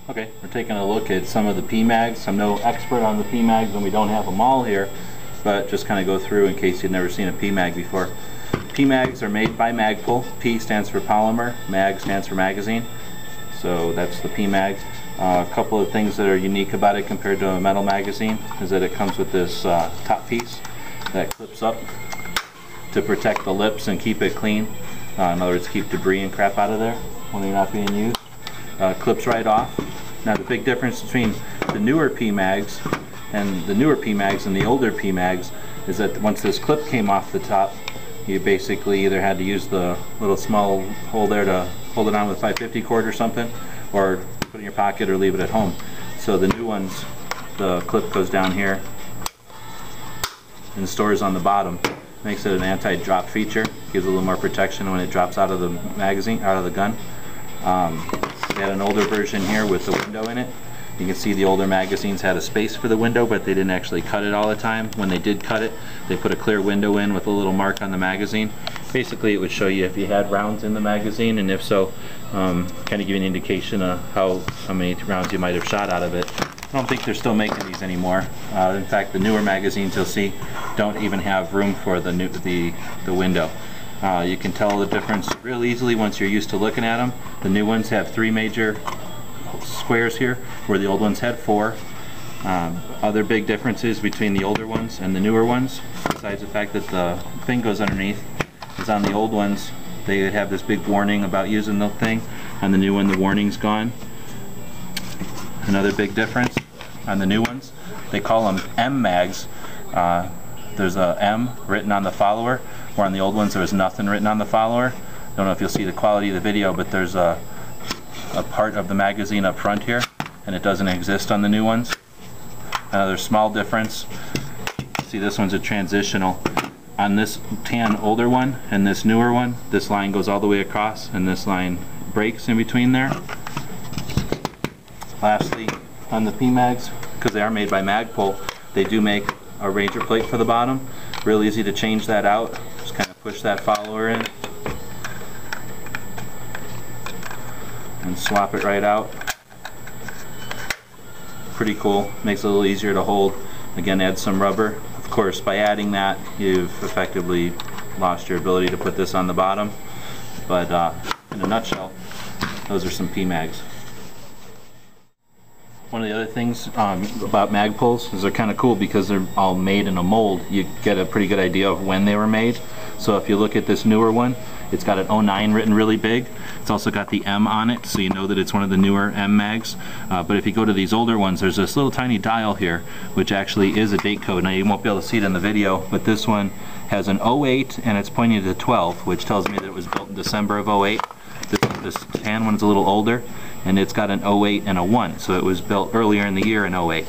Okay, we're taking a look at some of the PMAGs. I'm no expert on the PMAGs and we don't have them all here, but just kind of go through in case you've never seen a PMAG before. PMAGs are made by Magpul. P stands for polymer, MAG stands for magazine. So that's the PMAG. A couple of things that are unique about it compared to a metal magazine is that it comes with this top piece that clips up to protect the lips and keep it clean. In other words, keep debris and crap out of there when they're not being used. Clips right off. Now the big difference between the newer PMAGs and the older PMAGs is that once this clip came off the top, you basically either had to use the little small hole there to hold it on with 550 cord or something, or put it in your pocket or leave it at home. So the new ones, the clip goes down here and stores on the bottom. Makes it an anti-drop feature. Gives a little more protection when it drops out of the magazine, out of the gun. They had an older version here with the window in it. You can see the older magazines had a space for the window, but they didn't actually cut it all the time. When they did cut it, they put a clear window in with a little mark on the magazine. Basically, it would show you if you had rounds in the magazine, and if so, kind of give you an indication of how many rounds you might have shot out of it. I don't think they're still making these anymore. In fact, the newer magazines you'll see don't even have room for the window. You can tell the difference real easily once you're used to looking at them. The new ones have 3 major squares here, where the old ones had 4. Other big differences between the older ones and the newer ones, besides the fact that the thing goes underneath, is on the old ones they would have this big warning about using the thing. On the new one, the warning's gone. Another big difference on the new ones, they call them M-mags. There's a M written on the follower, where on the old ones there was nothing written on the follower. Don't know if you'll see the quality of the video, but there's a part of the magazine up front here, and it doesn't exist on the new ones. Another small difference, see this one's a transitional. On this tan older one and this newer one, this line goes all the way across and this line breaks in between there. Lastly, on the PMAGs, because they are made by Magpul, they do make a Ranger plate for the bottom. Real easy to change that out. Just kind of push that follower in and swap it right out. Pretty cool. Makes it a little easier to hold. Again, add some rubber. Of course, by adding that, you've effectively lost your ability to put this on the bottom. But in a nutshell, those are some PMAGs. One of the other things about Magpuls is they're kind of cool because they're all made in a mold. You get a pretty good idea of when they were made. So if you look at this newer one, it's got an 09 written really big. It's also got the M on it, so you know that it's one of the newer M mags. But if you go to these older ones, there's this little tiny dial here, which actually is a date code. Now you won't be able to see it in the video, but this one has an 08 and it's pointing to 12, which tells me that it was built in December of 08. This tan one's a little older, and it's got an 08 and a 1, so it was built earlier in the year in 08.